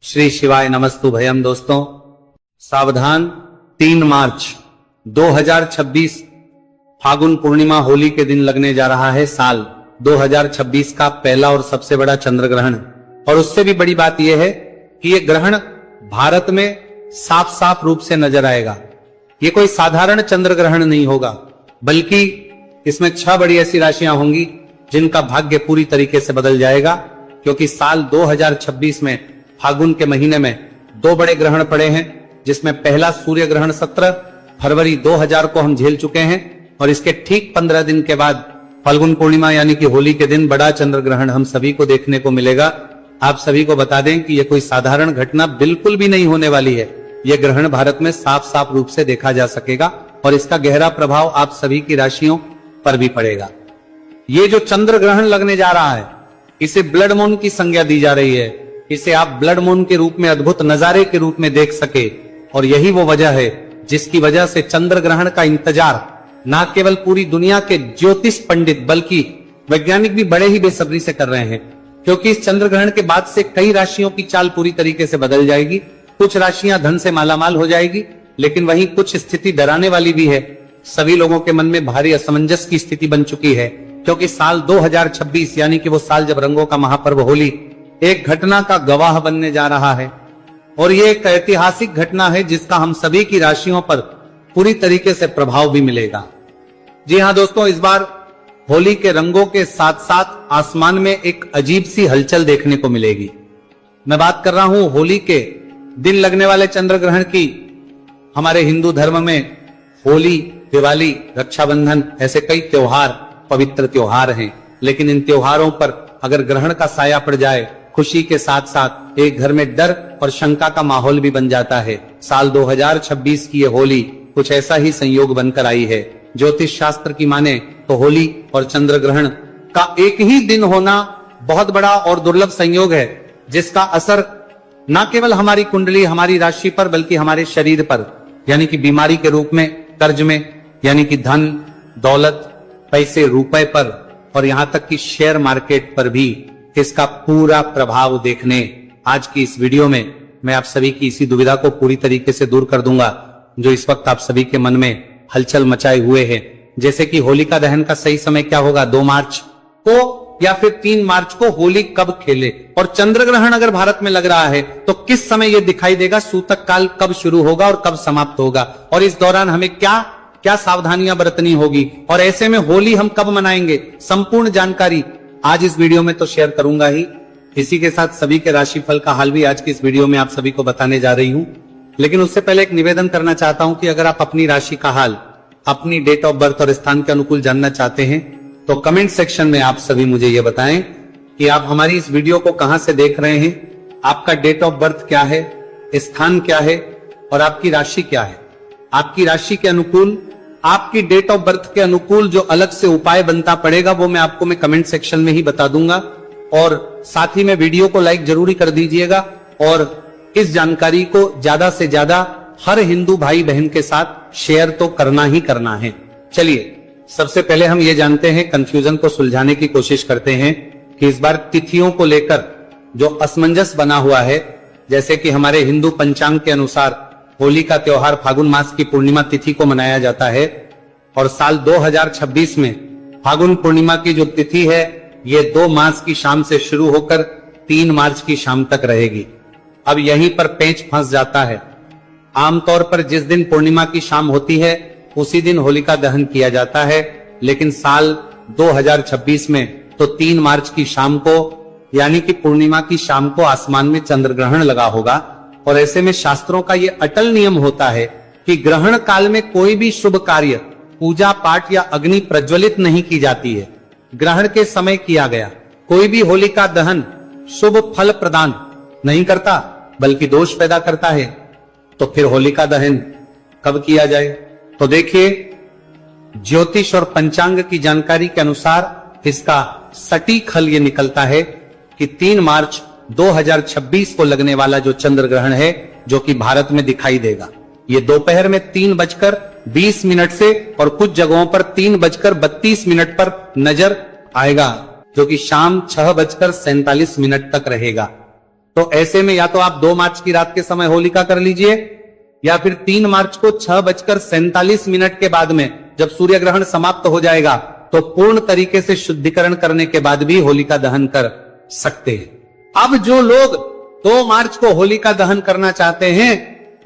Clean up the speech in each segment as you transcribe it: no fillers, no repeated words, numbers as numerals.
श्री शिवाय नमस्तु भयम। दोस्तों सावधान, 3 मार्च 2026 फागुन पूर्णिमा होली के दिन लगने जा रहा है साल 2026 का पहला और सबसे बड़ा चंद्र ग्रहण। और उससे भी बड़ी बात यह है कि यह ग्रहण भारत में साफ साफ रूप से नजर आएगा। ये कोई साधारण चंद्र ग्रहण नहीं होगा, बल्कि इसमें 6 बड़ी ऐसी राशियां होंगी जिनका भाग्य पूरी तरीके से बदल जाएगा, क्योंकि साल 2026 में फागुन के महीने में 2 बड़े ग्रहण पड़े हैं, जिसमें पहला सूर्य ग्रहण 17 फरवरी 2000 को हम झेल चुके हैं, और इसके ठीक 15 दिन के बाद फाल्गुन पूर्णिमा यानी कि होली के दिन बड़ा चंद्र ग्रहण हम सभी को देखने को मिलेगा। आप सभी को बता दें कि यह कोई साधारण घटना बिल्कुल भी नहीं होने वाली है। यह ग्रहण भारत में साफ साफ रूप से देखा जा सकेगा और इसका गहरा प्रभाव आप सभी की राशियों पर भी पड़ेगा। ये जो चंद्र ग्रहण लगने जा रहा है, इसे ब्लड मून की संज्ञा दी जा रही है। इसे आप ब्लड मून के रूप में, अद्भुत नजारे के रूप में देख सके, और यही वो वजह है जिसकी वजह से चंद्र ग्रहण का इंतजार न केवल पूरी दुनिया के ज्योतिष पंडित बल्कि वैज्ञानिक भी बड़े ही बेसब्री से कर रहे हैं, क्योंकि इस चंद्र ग्रहण के बाद से कई राशियों की चाल पूरी तरीके से बदल जाएगी। कुछ राशियां धन से मालामाल हो जाएगी, लेकिन वहीं कुछ स्थिति डराने वाली भी है। सभी लोगों के मन में भारी असमंजस की स्थिति बन चुकी है, क्योंकि साल 2026 यानी कि वो साल जब रंगों का महापर्व होली एक घटना का गवाह बनने जा रहा है। और ये एक ऐतिहासिक घटना है जिसका हम सभी की राशियों पर पूरी तरीके से प्रभाव भी मिलेगा। जी हां दोस्तों, इस बार होली के रंगों के साथ साथ आसमान में एक अजीब सी हलचल देखने को मिलेगी। मैं बात कर रहा हूं होली के दिन लगने वाले चंद्र ग्रहण की। हमारे हिंदू धर्म में होली, दिवाली, रक्षाबंधन ऐसे कई त्योहार, पवित्र त्योहार हैं, लेकिन इन त्योहारों पर अगर ग्रहण का साया पड़ जाए, खुशी के साथ साथ एक घर में डर और शंका का माहौल भी बन जाता है। साल 2026 की ये होली कुछ ऐसा ही संयोग बनकर आई है। ज्योतिष शास्त्र की माने तो होली और चंद्र ग्रहण का एक ही दिन होना बहुत बड़ा और दुर्लभ संयोग है, जिसका असर न केवल हमारी कुंडली, हमारी राशि पर, बल्कि हमारे शरीर पर, यानी कि बीमारी के रूप में, कर्ज में, यानी कि धन दौलत, पैसे, रुपए पर, और यहां तक कि शेयर मार्केट पर भी इसका पूरा प्रभाव देखने आज की इस वीडियो में मैं आप सभी की इसी दुविधा को पूरी तरीके से दूर कर दूंगा, जो इस वक्त आप सभी के मन में हलचल मचाए हुए है। जैसे कि होलिका दहन का सही समय क्या होगा, 2 मार्च को या फिर 3 मार्च को होली कब खेले, और चंद्र ग्रहण अगर भारत में लग रहा है तो किस समय यह दिखाई देगा, सूतक काल कब शुरू होगा और कब समाप्त होगा, और इस दौरान हमें क्या सावधानियां बरतनी होगी, और ऐसे में होली हम कब मनाएंगे, संपूर्ण जानकारी आज इस वीडियो में तो शेयर करूंगा ही। इसी के साथ सभी के राशिफल का हाल भी आज की इस वीडियो में आप सभी को बताने जा रही हूं। लेकिन उससे पहले एक निवेदन करना चाहता हूं कि अगर आप अपनी राशि का हाल, अपनी डेट ऑफ बर्थ और स्थान के अनुकूल जानना चाहते हैं तो कमेंट सेक्शन में आप सभी मुझे यह बताएं कि आप हमारी इस वीडियो को कहां से देख रहे हैं, आपका डेट ऑफ बर्थ क्या है, स्थान क्या है और आपकी राशि क्या है। आपकी राशि के अनुकूल, आपकी डेट ऑफ बर्थ के अनुकूल जो अलग से उपाय बनता पड़ेगा वो मैं आपको कमेंट सेक्शन में ही बता दूंगा, और साथ ही में वीडियो को लाइक जरूरी कर दीजिएगा, और इस जानकारी को ज्यादा से ज्यादा हर हिंदू भाई बहन के साथ शेयर तो करना ही करना है। चलिए सबसे पहले हम ये जानते हैं, कंफ्यूजन को सुलझाने की कोशिश करते हैं कि इस बार तिथियों को लेकर जो असमंजस बना हुआ है, जैसे कि हमारे हिंदू पंचांग के अनुसार होली का त्योहार फागुन मास की पूर्णिमा तिथि को मनाया जाता है, और साल 2026 में फागुन पूर्णिमा की जो तिथि है ये 2 मार्च की शाम से शुरू होकर 3 मार्च की शाम तक रहेगी। अब यहीं पर पेंच फंस जाता है। आमतौर पर जिस दिन पूर्णिमा की शाम होती है उसी दिन होलिका दहन किया जाता है, लेकिन साल 2026 में तो 3 मार्च की शाम को यानी कि पूर्णिमा की शाम को आसमान में चंद्र ग्रहण लगा होगा। और ऐसे में शास्त्रों का यह अटल नियम होता है कि ग्रहण काल में कोई भी शुभ कार्य, पूजा पाठ या अग्नि प्रज्वलित नहीं की जाती है। ग्रहण के समय किया गया कोई भी होलिका दहन शुभ फल प्रदान नहीं करता, बल्कि दोष पैदा करता है। तो फिर होलिका दहन कब किया जाए? तो देखिए, ज्योतिष और पंचांग की जानकारी के अनुसार इसका सटीक हल ये निकलता है कि 3 मार्च 2026 को लगने वाला जो चंद्र ग्रहण है, जो कि भारत में दिखाई देगा, ये दोपहर में 3:20 से और कुछ जगहों पर 3:32 पर नजर आएगा, जो कि शाम 6:47 तक रहेगा। तो ऐसे में या तो आप 2 मार्च की रात के समय होलिका कर लीजिए, या फिर 3 मार्च को 6:47 के बाद में जब सूर्य ग्रहण समाप्त हो जाएगा तो पूर्ण तरीके से शुद्धिकरण करने के बाद भी होलिका दहन कर सकते हैं। अब जो लोग 2 मार्च को होलिका दहन करना चाहते हैं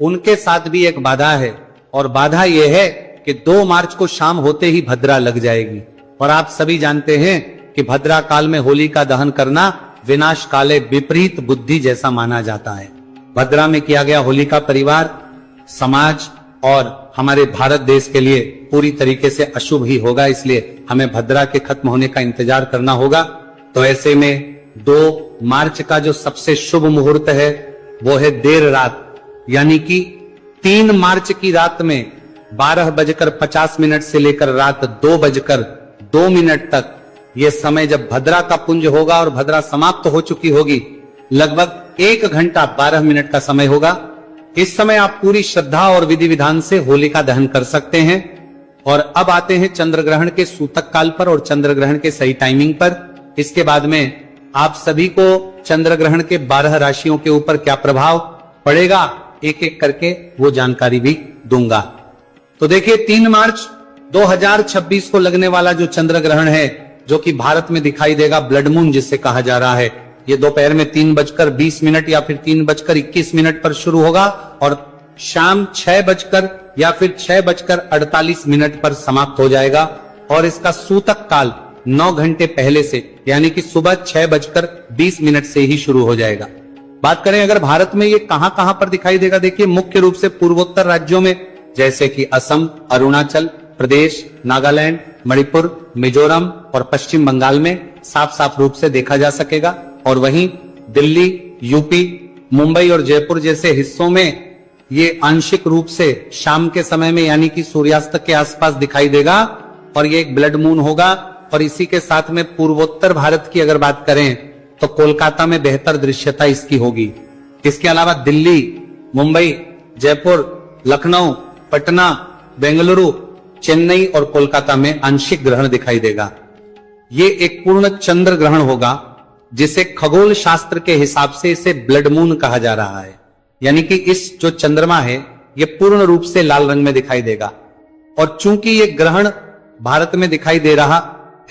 उनके साथ भी एक बाधा है, और बाधा यह है कि 2 मार्च को शाम होते ही भद्रा लग जाएगी, और आप सभी जानते हैं कि भद्रा काल में होलिका दहन करना विनाश काले विपरीत बुद्धि जैसा माना जाता है। भद्रा में किया गया होलिका परिवार, समाज और हमारे भारत देश के लिए पूरी तरीके से अशुभ ही होगा, इसलिए हमें भद्रा के खत्म होने का इंतजार करना होगा। तो ऐसे में 2 मार्च का जो सबसे शुभ मुहूर्त है वो है देर रात, यानी कि 3 मार्च की रात में 12:50 से लेकर रात 2:02 तक, यह समय जब भद्रा का पुंज होगा और भद्रा समाप्त हो चुकी होगी, लगभग 1 घंटा 12 मिनट का समय होगा। इस समय आप पूरी श्रद्धा और विधि विधान से होलिका दहन कर सकते हैं। और अब आते हैं चंद्र ग्रहण के सूतक काल पर और चंद्र ग्रहण के सही टाइमिंग पर। इसके बाद में आप सभी को चंद्र ग्रहण के 12 राशियों के ऊपर क्या प्रभाव पड़ेगा एक एक करके वो जानकारी भी दूंगा। तो देखिए 3 मार्च 2026 को लगने वाला जो चंद्र ग्रहण है, जो कि भारत में दिखाई देगा ब्लड मून जिससे कहा जा रहा है, ये दोपहर में 3:20 या फिर 3:21 पर शुरू होगा और शाम 6 या फिर 6:48 पर समाप्त हो जाएगा। और इसका सूतक काल 9 घंटे पहले से, यानी कि सुबह 6:20 से ही शुरू हो जाएगा। बात करें अगर भारत में ये कहां कहां पर दिखाई देगा, देखिए मुख्य रूप से पूर्वोत्तर राज्यों में जैसे कि असम, अरुणाचल प्रदेश, नागालैंड, मणिपुर, मिजोरम और पश्चिम बंगाल में साफ साफ रूप से देखा जा सकेगा। और वहीं दिल्ली, यूपी, मुंबई और जयपुर जैसे हिस्सों में ये आंशिक रूप से शाम के समय में, यानी कि सूर्यास्त के आसपास दिखाई देगा और ये एक ब्लड मून होगा। और इसी के साथ में पूर्वोत्तर भारत की अगर बात करें तो कोलकाता में बेहतर दृश्यता इसकी होगी। इसके अलावा दिल्ली, मुंबई, जयपुर, लखनऊ, पटना, बेंगलुरु, चेन्नई और कोलकाता में आंशिक ग्रहण दिखाई देगा। ये एक पूर्ण चंद्र ग्रहण होगा, जिसे खगोल शास्त्र के हिसाब से इसे ब्लड मून कहा जा रहा है, यानी कि इस जो चंद्रमा है ये पूर्ण रूप से लाल रंग में दिखाई देगा। और चूंकि ये ग्रहण भारत में दिखाई दे रहा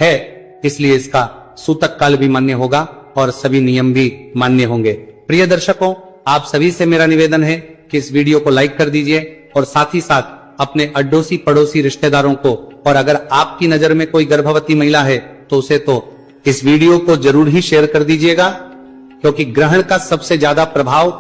है, इसलिए इसका सूतक काल भी मान्य होगा और सभी नियम भी मान्य होंगे। प्रिय दर्शकों, आप सभी से मेरा निवेदन है कि इस वीडियो को लाइक कर दीजिए और साथ ही साथ अपने अड़ोसी पड़ोसी रिश्तेदारों को, और अगर आपकी नजर में कोई गर्भवती महिला है तो उसे तो इस वीडियो को जरूर ही शेयर कर दीजिएगा, क्योंकि ग्रहण का सबसे ज्यादा प्रभाव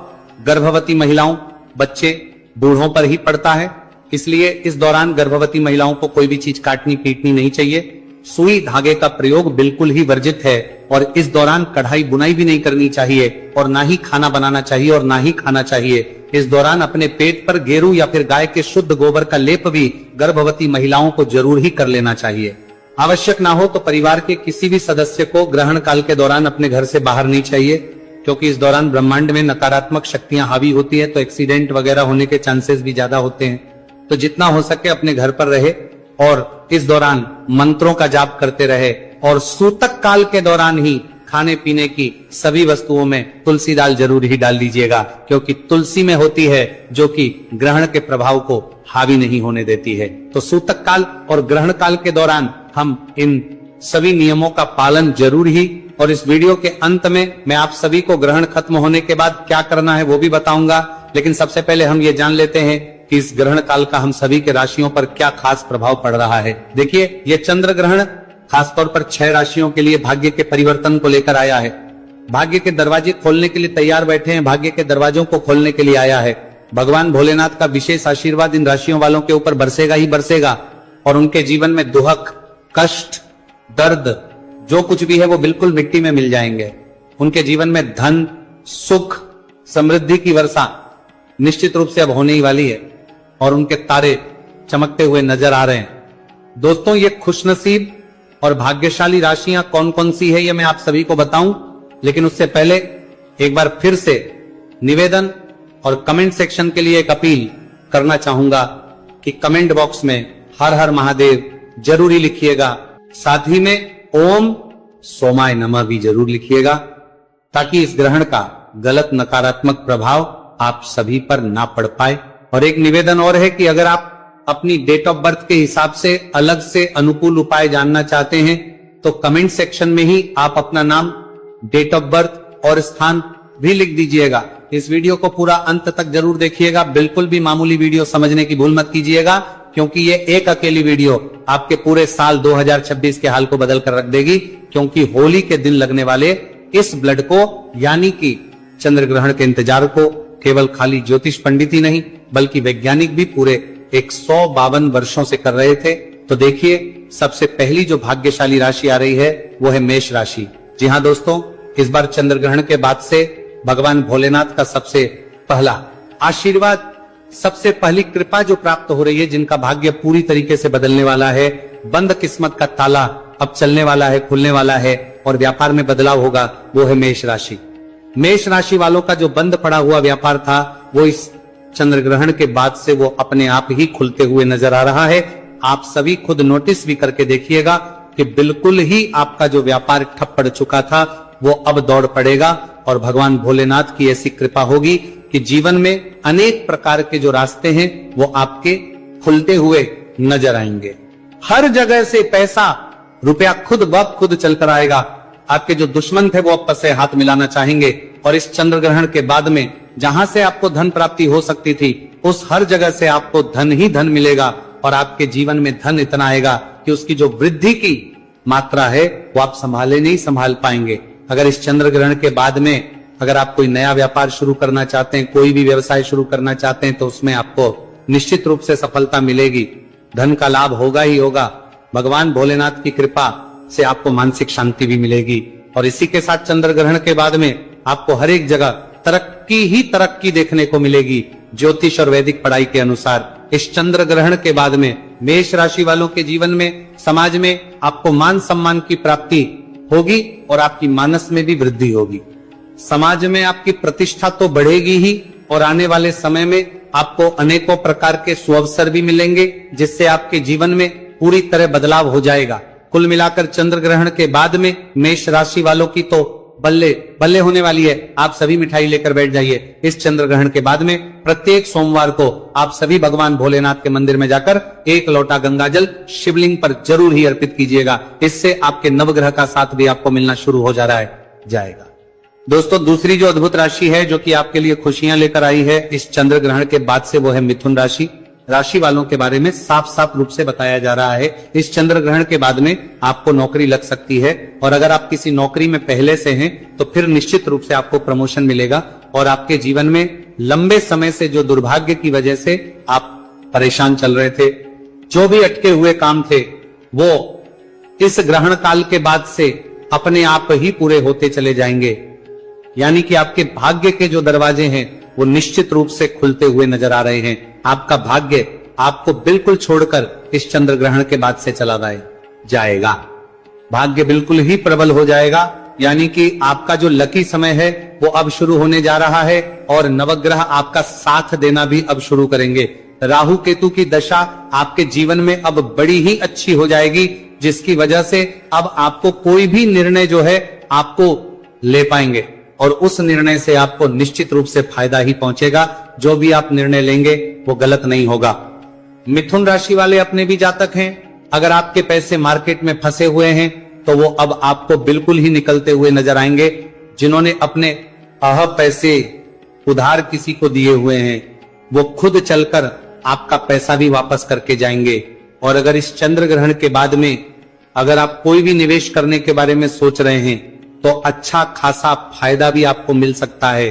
गर्भवती महिलाओं, बच्चे, बूढ़ों पर ही पड़ता है। इसलिए इस दौरान गर्भवती महिलाओं को कोई भी चीज काटनी पीटनी नहीं चाहिए। सुई धागे का प्रयोग बिल्कुल ही वर्जित है और इस दौरान कढ़ाई बुनाई भी नहीं करनी चाहिए और ना ही खाना बनाना चाहिए और ना ही खाना चाहिए। इस दौरान अपने पेट पर गेरू या फिर गाय के शुद्ध गोबर का लेप भी गर्भवती महिलाओं को जरूर ही कर लेना चाहिए। आवश्यक ना हो तो परिवार के किसी भी सदस्य को ग्रहण काल के दौरान अपने घर से बाहर नहीं चाहिए, क्योंकि इस दौरान ब्रह्मांड में नकारात्मक शक्तियां हावी होती है, तो एक्सीडेंट वगैरह होने के चांसेस भी ज्यादा होते हैं। तो जितना हो सके अपने घर पर रहे और इस दौरान मंत्रों का जाप करते रहे और सूतक काल के दौरान ही खाने पीने की सभी वस्तुओं में तुलसी दाल जरूर ही डाल दीजिएगा, क्योंकि तुलसी में होती है जो कि ग्रहण के प्रभाव को हावी नहीं होने देती है। तो सूतक काल और ग्रहण काल के दौरान हम इन सभी नियमों का पालन जरूर ही, और इस वीडियो के अंत में मैं आप सभी को ग्रहण खत्म होने के बाद क्या करना है वो भी बताऊंगा। लेकिन सबसे पहले हम ये जान लेते हैं कि इस ग्रहण काल का हम सभी के राशियों पर क्या खास प्रभाव पड़ रहा है। देखिए, ये चंद्र ग्रहण खासतौर पर 6 राशियों के लिए भाग्य के परिवर्तन को लेकर आया है। भाग्य के दरवाजे खोलने के लिए तैयार बैठे हैं, भाग्य के दरवाजों को खोलने के लिए आया है। भगवान भोलेनाथ का विशेष आशीर्वाद इन राशियों वालों के ऊपर बरसेगा ही बरसेगा और उनके जीवन में दुहक, कष्ट, दर्द जो कुछ भी है वो बिल्कुल मिट्टी में मिल जाएंगे। उनके जीवन में धन, सुख, समृद्धि की वर्षा निश्चित रूप से अब होने ही वाली है और उनके तारे चमकते हुए नजर आ रहे हैं। दोस्तों, ये खुशनसीब और भाग्यशाली राशियां कौन कौन सी है ये मैं आप सभी को बताऊं, लेकिन उससे पहले एक बार फिर से निवेदन और कमेंट सेक्शन के लिए एक अपील करना चाहूंगा कि कमेंट बॉक्स में हर हर महादेव जरूरी लिखिएगा, साथ ही में ओम सोमाय नमः भी जरूर लिखिएगा, ताकि इस ग्रहण का गलत नकारात्मक प्रभाव आप सभी पर ना पड़ पाए। और एक निवेदन और है कि अगर आप अपनी डेट ऑफ बर्थ के हिसाब से अलग से अनुकूल उपाय जानना चाहते हैं तो कमेंट सेक्शन में ही आप अपना नाम, डेट ऑफ बर्थ और स्थान भी लिख दीजिएगा। इस वीडियो को पूरा अंत तक जरूर देखिएगा, बिल्कुल भी मामूली वीडियो समझने की भूल मत कीजिएगा, क्योंकि ये एक अकेली वीडियो आपके पूरे साल 2026 के हाल को बदल कर रख देगी। क्योंकि होली के दिन लगने वाले इस ब्लड को, यानी कि चंद्र ग्रहण के इंतजार को, केवल खाली ज्योतिष पंडित ही नहीं बल्कि वैज्ञानिक भी पूरे 152 वर्षों से कर रहे थे। तो देखिए, सबसे पहली जो भाग्यशाली राशि आ रही है वो है मेष राशि। जी हाँ दोस्तों, इस बार चंद्र ग्रहण के बाद से भगवान भोलेनाथ का सबसे पहला आशीर्वाद, सबसे पहली कृपा जो प्राप्त हो रही है, जिनका भाग्य पूरी तरीके से बदलने वाला है, बंद किस्मत का ताला अब चलने वाला है, खुलने वाला है और व्यापार में बदलाव होगा, वो है मेष राशि। मेष राशि वालों का जो बंद पड़ा हुआ व्यापार था वो इस चंद्र ग्रहण के बाद से वो अपने आप ही खुलते हुए नजर आ रहा है। आप सभी खुद नोटिस भी करके देखिएगा कि बिल्कुल ही आपका जो व्यापार ठप पड़ चुका था वो अब दौड़ पड़ेगा और भगवान भोलेनाथ की ऐसी कृपा होगी कि जीवन में अनेक प्रकार के जो रास्ते हैं वो आपके खुलते हुए नजर आएंगे। हर जगह से पैसा, रुपया खुद ब खुद चलकर आएगा। आपके जो दुश्मन थे वो आपस से हाथ मिलाना चाहेंगे और इस चंद्र ग्रहण के बाद में जहां से आपको धन प्राप्ति हो सकती थी उस हर जगह से आपको धन ही धन मिलेगा और आपके जीवन में धन इतना आएगा कि उसकी जो वृद्धि की मात्रा है वो आप संभाले नहीं संभाल पाएंगे। अगर इस चंद्र ग्रहण के बाद में अगर आप कोई नया व्यापार शुरू करना चाहते हैं, कोई भी व्यवसाय शुरू करना चाहते हैं, तो उसमें आपको निश्चित रूप से सफलता मिलेगी, धन का लाभ होगा ही होगा। भगवान भोलेनाथ की कृपा से आपको मानसिक शांति भी मिलेगी और इसी के साथ चंद्र ग्रहण के बाद में आपको हर एक जगह तरक्की ही तरक्की देखने को मिलेगी। ज्योतिष और वैदिक पढ़ाई के अनुसार इस चंद्र ग्रहण के बाद में मेष राशि वालों के जीवन में, समाज में आपको मान सम्मान की प्राप्ति होगी और आपकी मानस में भी वृद्धि होगी। समाज में आपकी प्रतिष्ठा तो बढ़ेगी ही और आने वाले समय में आपको अनेकों प्रकार के सुअवसर भी मिलेंगे जिससे आपके जीवन में पूरी तरह बदलाव हो जाएगा। कुल मिलाकर चंद्र ग्रहण के बाद में मेष राशि वालों की तो बल्ले बल्ले होने वाली है। आप सभी मिठाई लेकर बैठ जाइए। इस चंद्र ग्रहण के बाद में प्रत्येक सोमवार को आप सभी भगवान भोलेनाथ के मंदिर में जाकर एक लोटा गंगाजल शिवलिंग पर जरूर ही अर्पित कीजिएगा। इससे आपके नवग्रह का साथ भी आपको मिलना शुरू हो जाएगा। दोस्तों, दूसरी जो अद्भुत राशि है जो कि आपके लिए खुशियां लेकर आई है इस चंद्र ग्रहण के बाद से, वो है मिथुन राशि। राशि वालों के बारे में साफ साफ रूप से बताया जा रहा है इस चंद्र ग्रहण के बाद में आपको नौकरी लग सकती है और अगर आप किसी नौकरी में पहले से हैं तो फिर निश्चित रूप से आपको प्रमोशन मिलेगा और आपके जीवन में लंबे समय से जो दुर्भाग्य की वजह से आप परेशान चल रहे थे, जो भी अटके हुए काम थे, वो इस ग्रहण काल के बाद से अपने आप ही पूरे होते चले जाएंगे। यानी कि आपके भाग्य के जो दरवाजे हैं वो निश्चित रूप से खुलते हुए नजर आ रहे हैं। आपका भाग्य आपको बिल्कुल छोड़कर इस चंद्र ग्रहण के बाद से चला जाएगा। भाग्य बिल्कुल ही प्रबल हो जाएगा। यानी कि आपका जो लकी समय है वो अब शुरू होने जा रहा है और नवग्रह आपका साथ देना भी अब शुरू करेंगे। राहु केतु की दशा आपके जीवन में अब बड़ी ही अच्छी हो जाएगी, जिसकी वजह से अब आपको कोई भी निर्णय जो है आपको ले पाएंगे और उस निर्णय से आपको निश्चित रूप से फायदा ही पहुंचेगा। जो भी आप निर्णय लेंगे वो गलत नहीं होगा। मिथुन राशि वाले अपने भी जातक हैं। अगर आपके पैसे मार्केट में फंसे हुए हैं तो वो अब आपको बिल्कुल ही निकलते हुए नजर आएंगे। जिन्होंने अपने पैसे उधार किसी को दिए हुए हैं वो खुद चलकर आपका पैसा भी वापस करके जाएंगे। और अगर इस चंद्र ग्रहण के बाद में अगर आप कोई भी निवेश करने के बारे में सोच रहे हैं तो अच्छा खासा फायदा भी आपको मिल सकता है।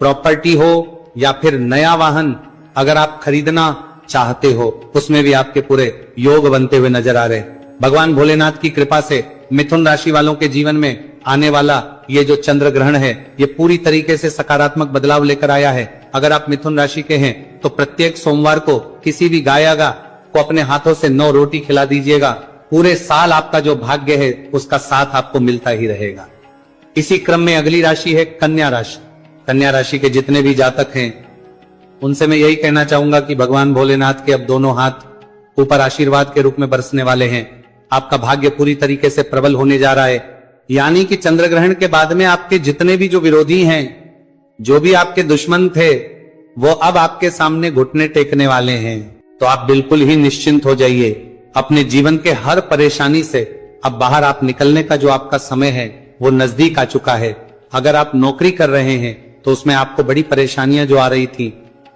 प्रॉपर्टी हो या फिर नया वाहन अगर आप खरीदना चाहते हो उसमें भी आपके पूरे योग बनते हुए नजर आ रहे हैं। भगवान भोलेनाथ की कृपा से मिथुन राशि वालों के जीवन में आने वाला ये जो चंद्र ग्रहण है ये पूरी तरीके से सकारात्मक बदलाव लेकर आया है। अगर आप मिथुन राशि के हैं तो प्रत्येक सोमवार को किसी भी गायागा को अपने हाथों से 9 रोटी खिला दीजिएगा। पूरे साल आपका जो भाग्य है उसका साथ आपको मिलता ही रहेगा। इसी क्रम में अगली राशि है कन्या राशि। कन्या राशि के जितने भी जातक हैं उनसे मैं यही कहना चाहूंगा कि भगवान भोलेनाथ के अब दोनों हाथ ऊपर आशीर्वाद के रूप में बरसने वाले हैं। आपका भाग्य पूरी तरीके से प्रबल होने जा रहा है। यानी कि चंद्र ग्रहण के बाद में आपके जितने भी जो विरोधी हैं जो भी आपके दुश्मन थे वो अब आपके सामने घुटने टेकने वाले हैं। तो आप बिल्कुल ही निश्चिंत हो जाइए। अपने जीवन के हर परेशानी से अब बाहर आप निकलने का जो आपका समय है वो नजदीक आ चुका है। अगर आप नौकरी कर रहे हैं तो उसमें आपको बड़ी परेशानियां जो आ रही थी,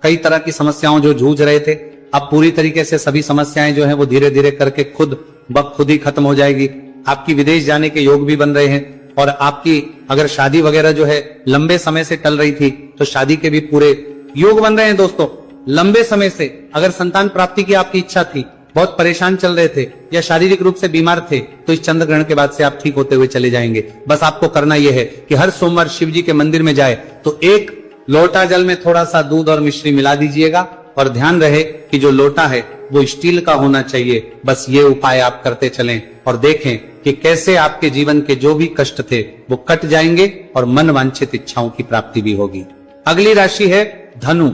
कई तरह की समस्याओं जो जूझ रहे थे, अब पूरी तरीके से सभी समस्याएं जो है वो धीरे धीरे करके खुद ब खुद ही खत्म हो जाएगी। आपकी विदेश जाने के योग भी बन रहे हैं और आपकी अगर शादी वगैरह जो है लंबे समय से टल रही थी तो शादी के भी पूरे योग बन रहे हैं। दोस्तों, लंबे समय से अगर संतान प्राप्ति की आपकी इच्छा थी, बहुत परेशान चल रहे थे या शारीरिक रूप से बीमार थे, तो इस चंद्र ग्रहण के बाद से आप ठीक होते हुए चले जाएंगे। बस आपको करना यह है कि हर सोमवार शिव जी के मंदिर में जाए तो एक लोटा जल में थोड़ा सा दूध और मिश्री मिला दीजिएगा और ध्यान रहे कि जो लोटा है वो स्टील का होना चाहिए। बस ये उपाय आप करते चलें और देखें कि कैसे आपके जीवन के जो भी कष्ट थे वो कट जाएंगे और मन वांछित इच्छाओं की प्राप्ति भी होगी। अगली राशि है धनु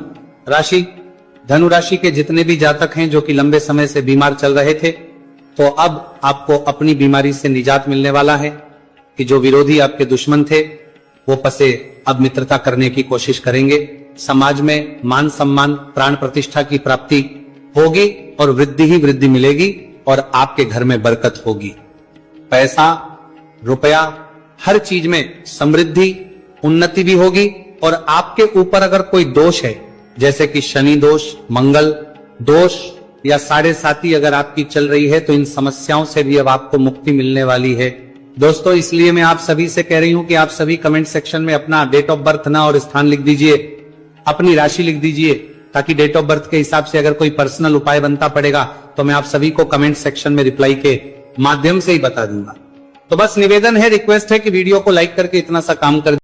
राशि। धनु राशि के जितने भी जातक हैं जो कि लंबे समय से बीमार चल रहे थे, तो अब आपको अपनी बीमारी से निजात मिलने वाला है कि जो विरोधी आपके दुश्मन थे वो पसे अब मित्रता करने की कोशिश करेंगे। समाज में मान सम्मान, प्राण प्रतिष्ठा की प्राप्ति होगी और वृद्धि ही वृद्धि मिलेगी और आपके घर में बरकत होगी। पैसा, रुपया, हर चीज में समृद्धि, उन्नति भी होगी। और आपके ऊपर अगर कोई दोष है, जैसे कि शनि दोष, मंगल दोष या साढ़े साती अगर आपकी चल रही है, तो इन समस्याओं से भी अब आपको मुक्ति मिलने वाली है। दोस्तों, इसलिए मैं आप सभी से कह रही हूं कि आप सभी कमेंट सेक्शन में अपना डेट ऑफ बर्थ ना और स्थान लिख दीजिए, अपनी राशि लिख दीजिए, ताकि डेट ऑफ बर्थ के हिसाब से अगर कोई पर्सनल उपाय बनता पड़ेगा तो मैं आप सभी को कमेंट सेक्शन में रिप्लाई के माध्यम से ही बता दूंगा। तो बस निवेदन है, रिक्वेस्ट है कि वीडियो को लाइक करके इतना सा काम कर